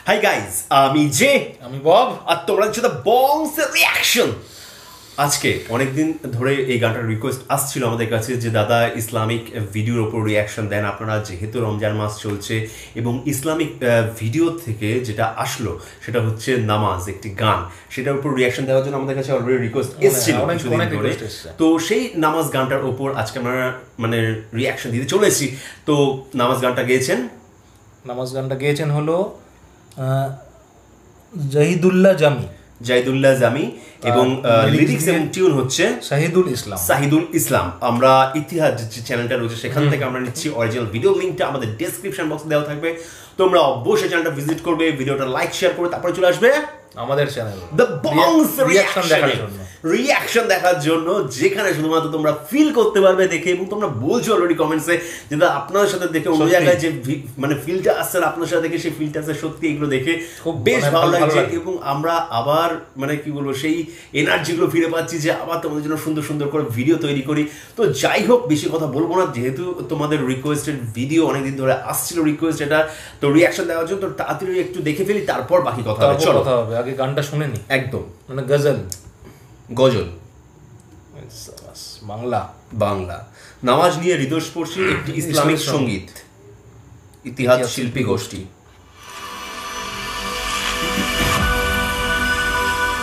Hi guys, আমি আমি Bob, আর তোমরা হচ্ছে দ্য বংস রিয়াকশন। আজকে অনেকদিন ধরে এই গানটার রিকোয়েস্ট আসছিল আমাদের কাছে যে দাদা ইসলামিক ভিডিওর ওপর রিয়াকশন দেন আপনারা, যেহেতু রমজান মাস চলছে এবং ইসলামিক ভিডিও থেকে যেটা আসলো সেটা হচ্ছে নামাজ, একটি গান, সেটার উপর রিয়াকশন দেওয়ার জন্য আমাদের কাছে অলরেডি রিকোয়েস্ট এসেছিল কিছুদিন ধরে। তো সেই নামাজ গানটার ওপর আজকে আমরা মানে রিয়াকশন দিতে চলেছি। তো নামাজ গানটা গেয়েছেন হলো জাহিদুল্লাহ জামি এবং লিরিক্স এবং টিউন হচ্ছে শাহিদুল ইসলাম। আমরা ইতিহাস যে চ্যানেলটা রয়েছে সেখান থেকে আমরা নিচ্ছি। অরিজিনাল ভিডিও লিঙ্কটা আমাদের ডেসক্রিপশন বক্সে দেওয়া থাকবে, তোমরা অবশ্যই চ্যানেলটা ভিজিট করবে, ভিডিওটা লাইক শেয়ার করে তারপরে চলে আসবে আমাদের চ্যানেল দ্য বংস রিয়াকশন দেখার জন্য, যেখানে শুধুমাত্র তোমরা ফিল করতে পারবে দেখে, এবং তোমরা বলছো অলরেডি কমেন্টসে যে আপনার সাথে দেখে অন্য জায়গায় যে মানে ফিলটা আসছে আপনার সাথে দেখে সেই ফিলটা আসছে, সত্যি এগুলো দেখে খুব বেশ ভালো লাগছে। এবং আমরা আবার মানে কি বলবো, সেই এনার্জিগুলো ফিরে পাচ্ছি যে আবার তোমাদের জন্য সুন্দর সুন্দর করে ভিডিও তৈরি করি। তো যাই হোক, বেশি কথা বলবো না, যেহেতু তোমাদের রিকোয়েস্টেড ভিডিও অনেকদিন ধরে আসছিল রিকোয়েস্ট এটা, তো রিয়াকশন দেওয়ার জন্য তো তাড়াতাড়ি একটু দেখে ফেলি, তারপর বাকি কথা হবে। চলো আগে গানটা শুনে নি। একদম মানে গজল বাংলা নামাজ নিয়ে হৃদয়স্পর্শী একটি ইসলামিক সঙ্গীত, ইতিহাস শিল্পী গোষ্ঠী।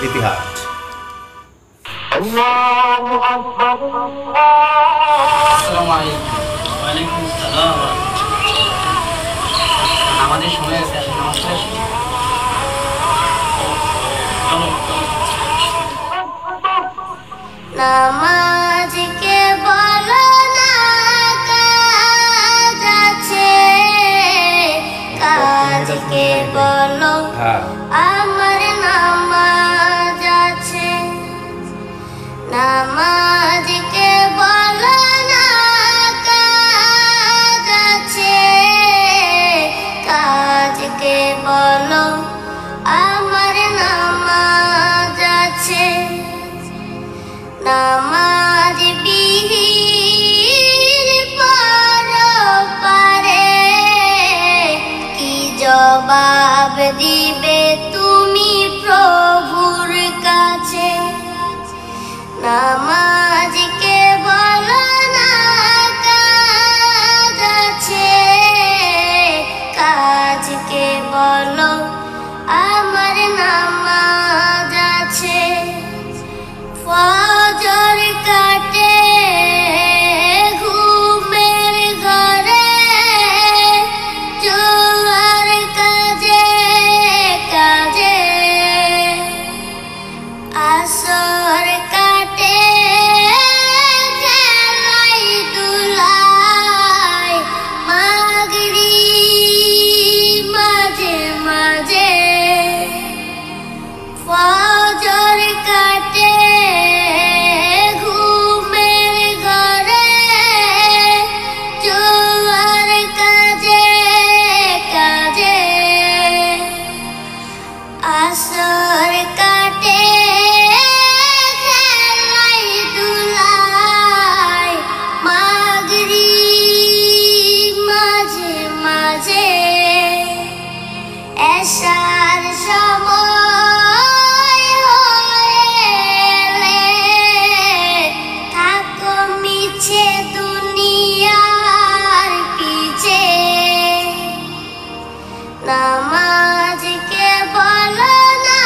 ইতিহাস আমাদের সময় আছে, নমস্কার। নামাজকে বলো না কাজ আছে, কাজকে বলো আমার নামাজ আছে। নামাজকে বলো না কাজ আছে, কাজকে বলো আমার নামাজ আছে। নামাজ বিহীন পরপারে কি জবাব দিবে তুমি প্রভুর কাছে? নামাজকে বলো না কাজ আছে, কাজকে বলো আমার নামাজ আছে। ফজর কাটে ঘুমের ঘরে, জোয়ার কাজে কাজে, আসর কাটে খেলাই দুলাই, মাগরিব মাঝে মাঝে। ফজর কাটে ঘুমের ঘরে, জোয়ার কাজে কাজে, আসর কাটে খেলাই দুলাই, মাগরিব মাঝে মাঝে। এশার সময় হলে থাকো মিছে দুনিয়ার পিছে। নামাজকে বলো না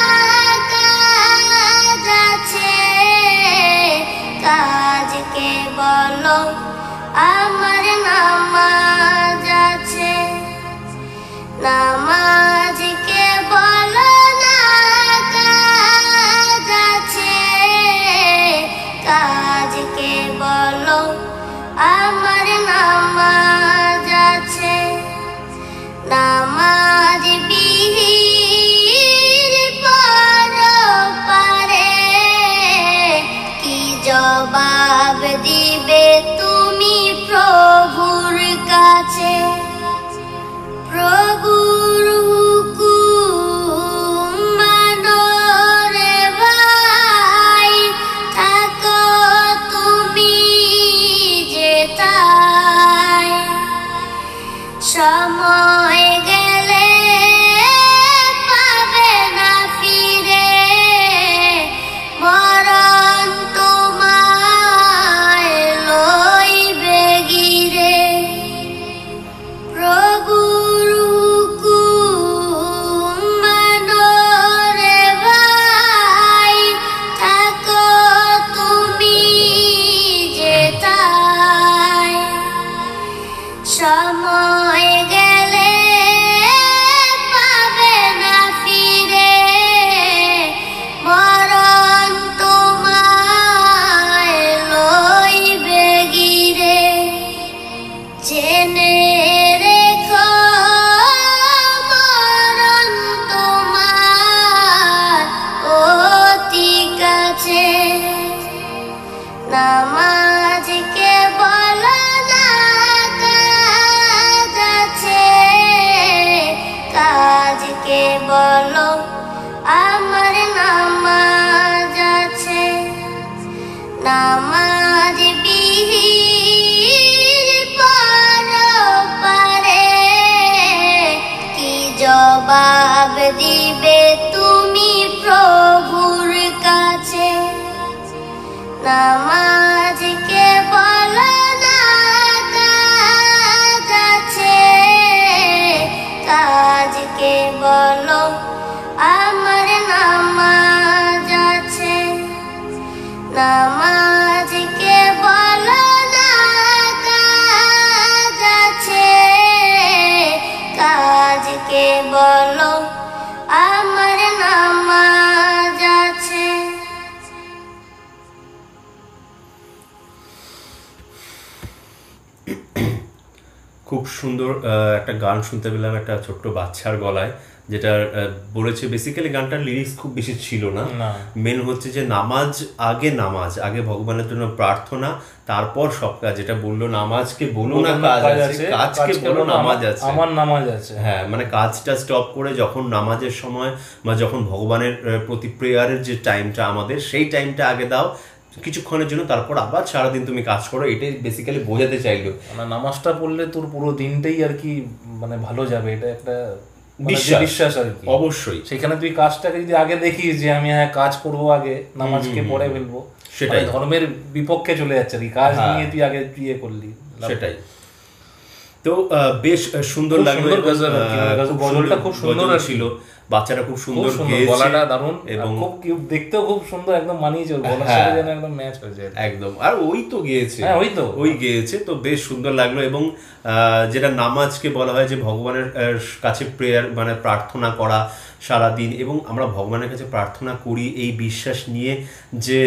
নামাজকে বলো না কাজ আছে, কাজকে বলো আমার নামাজ আছে। নামাজকে বলো না কাজ আছে, কাজকে বলো আমার নামাজ আছে। খুব সুন্দর একটা গান শুনতে পেলাম একটা ছোট্ট বাচ্চার গলায়, যেটা বলেছে বেসিক্যালি গানটার লিরিক্স খুব বেশি ছিল না, মেন হচ্ছে যে নামাজ আগে ভগবানের জন্য প্রার্থনা, তারপর সব কাজ। যেটা বললো নামাজকে বলো না কাজ আছে, কাজকে বলো নামাজ আছে, আমার নামাজ আছে। হ্যাঁ, মানে কাজটা স্টপ করে যখন নামাজের সময় বা যখন ভগবানের প্রতি প্রেয়ারের যে টাইমটা আমাদের, সেই টাইমটা আগে দাও কিছুক্ষণের জন্য, তারপর আবার সারাদিন তুমি কাজ করো। এটাই বেসিক্যালি বোঝাতে চাইলো। মানে নামাজটা পড়লে তোর পুরো দিনটাই আর কি মানে ভালো যাবে, এটা একটা বিশ্বাস আর কি। অবশ্যই সেখানে তুই কাজটাকে যদি আগে দেখিস যে আমি হ্যাঁ কাজ করবো আগে, নামাজকে পড়ে ফেলবো, সেটাই ধর্মের বিপক্ষে চলে যাচ্ছে আর কি। কাজ নিয়ে তুই আগে ইয়ে করলি, সেটাই। তো বেশ সুন্দর লাগলো, গজলটা খুব সুন্দর ছিল, বাচ্চাটা খুব সুন্দর, গলাটা দারুণ এবং খুব দেখতেও খুব সুন্দর, একদম মানিয়েছে ওর গলার সাথে, যেন একদম ম্যাচ হয়ে যায় একদম। আর ওই তো গেয়েছে, হ্যাঁ ওই গেয়েছে, তো বেশ সুন্দর লাগলো। এবং যেটা নামাজকে বলা হয় যে ভগবানের কাছে প্রেয়ার মানে প্রার্থনা করা সারাদিন, এবং আমরা ভগবানের কাছে প্রার্থনা করি এই বিশ্বাস নিয়ে যে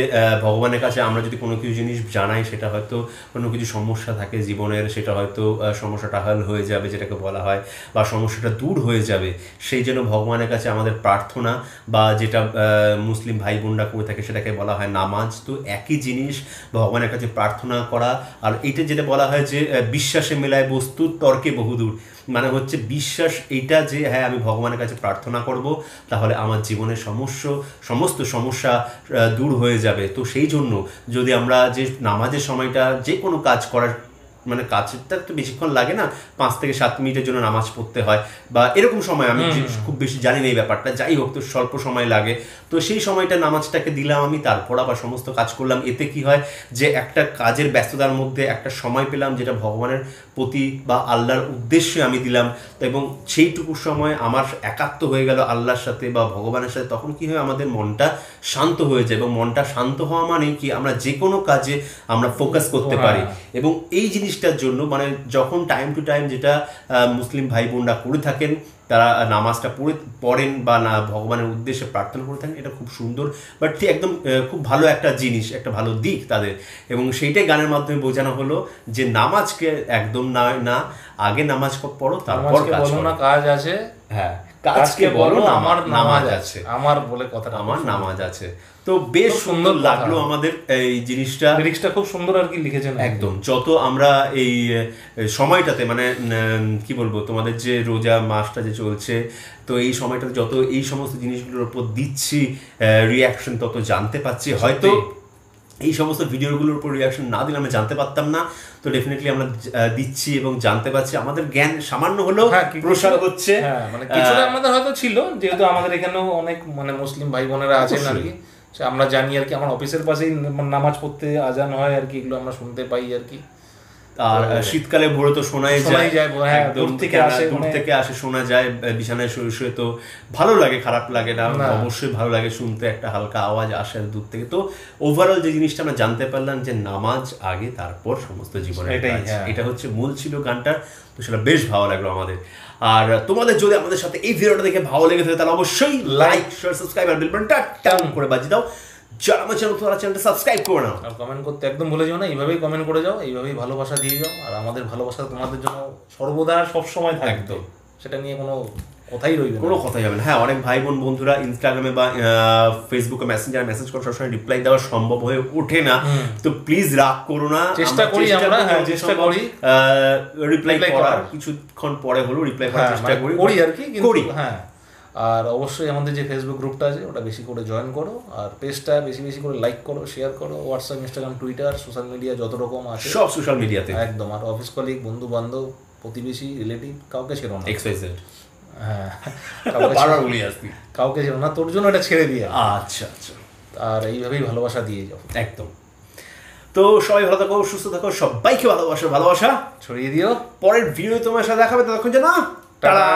ভগবানের কাছে আমরা যদি কোনো কিছু জিনিস জানাই, সেটা হয়তো কোনো কিছু সমস্যা থাকে জীবনের, সেটা হয়তো সমস্যাটা হল হয়ে যাবে যেটাকে বলা হয়, বা সমস্যাটা দূর হয়ে যাবে, সেই জন্য ভগবানের কাছে আমাদের প্রার্থনা, বা যেটা মুসলিম ভাই বোনরা করে থাকে সেটাকে বলা হয় নামাজ। তো একই জিনিস ভগবানের কাছে প্রার্থনা করা। আর এটা যেটা বলা হয় যে বিশ্বাসে মেলায় বস্তু তর্কে বহুদূর, মানে হচ্ছে বিশ্বাস এইটা যে হ্যাঁ আমি ভগবানের কাছে প্রার্থনা করব, তাহলে আমার জীবনের সমস্ত সমস্যা দূর হয়ে যাবে। তো সেই জন্য যদি আমরা যে নামাজের সময়টা যে কোনো কাজ করার মানে কাজটা তো বেশিক্ষণ লাগে না, 5 থেকে 7 মিনিটের জন্য নামাজ পড়তে হয় বা এরকম সময়, আমি খুব বেশি জানি না এই ব্যাপারটা, যাই হোক তো স্বল্প সময় লাগে। তো সেই সময়টা নামাজটাকে দিলাম আমি, তারপর আবার সমস্ত কাজ করলাম। এতে কি হয় যে একটা কাজের ব্যস্ততার মধ্যে একটা সময় পেলাম যেটা ভগবানের প্রতি বা আল্লাহর উদ্দেশ্যে আমি দিলাম, এবং সেইটুকু সময় আমার একাত্ম হয়ে গেল আল্লাহর সাথে বা ভগবানের সাথে। তখন কি হয় আমাদের মনটা শান্ত হয়ে যায়, এবং মনটা শান্ত হওয়া মানে কি আমরা যে কোনো কাজে আমরা ফোকাস করতে পারি। এবং এই জিনিসটার জন্য মানে যখন টাইম টু টাইম যেটা মুসলিম ভাই বোনরা করে থাকেন, তারা নামাজটা পড়েন বা না ভগবানের উদ্দেশ্যে প্রার্থনা করে থাকেন, এটা খুব সুন্দর, বাট ঠিক একদম খুব ভালো একটা জিনিস, একটা ভালো দিক তাদের। এবং সেইটাই গানের মাধ্যমে বোঝানো হলো যে নামাজকে একদম না আগে নামাজ পড়ো, তারপর কাজ আছে, হ্যাঁ কাজকে বলো আমার নামাজ আছে, আমার বলে কথা আমার নামাজ আছে। তো বেশ সুন্দর লাগলো আমাদের এই জিনিসটা খুব সুন্দর আর কি লিখেছেন একদম। যত আমরা এই সময়টাতে মানে কি বলবো, তোমাদের যে রোজা মাসটা যে চলছে, তো এই সময়টাতে যত এই সমস্ত জিনিসগুলোর উপর দিচ্ছি রিয়াকশন, তত জানতে পারছি। হয়তো এই সমস্ত ভিডিওগুলোর উপর রিয়াকশন না দিলে আমরা জানতে পারতাম না, তো ডেফিনেটলি আমরা দিচ্ছি এবং জানতে পারছি। আমাদের জ্ঞান সামান্য হলেও প্রসার হচ্ছে, মানে কিছুটা আমাদের হয়তো ছিল, যেহেতু আমাদের এখানেও অনেক মানে মুসলিম ভাই বোনেরা আছেন আর কি, আমরা জানি আর কি। আমার অফিসের পাশেই নামাজ পড়তে আজান হয় আর কি, এগুলো আমরা শুনতে পাই আর কি। আর শীতকালে ভোরে তো শোনাই যায়, দূর থেকে আসে, শোনা যায় বিছানায় শুয়ে শুয়ে। তো ভালো লাগে, খারাপ লাগে না, অবশ্যই ভালো লাগে শুনতে, একটা হালকা আওয়াজ আসে দূর থেকে। তো ওভারঅল যে জিনিসটা আমরা জানতে পারলাম যে নামাজ আগে, তারপর সমস্ত জীবনের কাজ, এটা হচ্ছে মূল ছিল গানটার। তো সেটা বেশ ভালো লাগলো আমাদের। আর তোমাদের যদি আমাদের সাথে এই ভিডিওটা দেখে ভালো লেগে থাকে, তাহলে অবশ্যই লাইক, শেয়ার, সাবস্ক্রাইব আর বেল বাটনটা টান করে বাজিয়ে দাও। যারা আমার চ্যানেলটা সাবস্ক্রাইব করে নাও, আর কমেন্ট করতে একদম ভুলে যাও না। এইভাবেই কমেন্ট করে যাও, এইভাবেই ভালোবাসা দিয়ে যাও। আর আমাদের ভালোবাসা তোমাদের জন্য সর্বদা সবসময় থাকবে, সেটা নিয়ে কোনো কথাই রইবে, কোনো কথাই হবে না। হ্যাঁ, অনেক ভাই বোন বন্ধুরা ইনস্টাগ্রামে বা ফেসবুকে মেসেঞ্জারে মেসেজ করে, সবসময় রিপ্লাই দেওয়া সম্ভব হয়ে ওঠে না। তো প্লিজ রাগ করো না, চেষ্টা করি রিপ্লাই করার, কিছুক্ষণ পরে হলো রিপ্লাই করার চেষ্টা করি আর কি করি। হ্যাঁ, আর অবশ্যই আমাদের যে ফেসবুক গ্রুপটা আছে ওটা বেশি করে জয়েন করো, আর পেজটা বেশি বেশি করে লাইক করো, শেয়ার করো। WhatsApp, Instagram, Twitter, social media যত রকম আছে সব সোশ্যাল মিডিয়াতে একদম। আর অফিস কলিগ, বন্ধু বান্ধব, প্রতিবেশী, রিলেটিভ, কাউকে ছেড়ো না। হ্যাঁ, কাউকে ছেড়ো না, তোর জন্য এটা ছেড়ে দিয়ে। আচ্ছা। আর এইভাবেই ভালোবাসা দিয়ে যাও একদম। তো সবাই ভালো থাকো, সুস্থ থাকো, সবাইকে ভালোবাসা ছড়িয়ে দিও। পরের ভিডিও তোমার সাথে দেখাবে, ততক্ষণ জানা টাটা।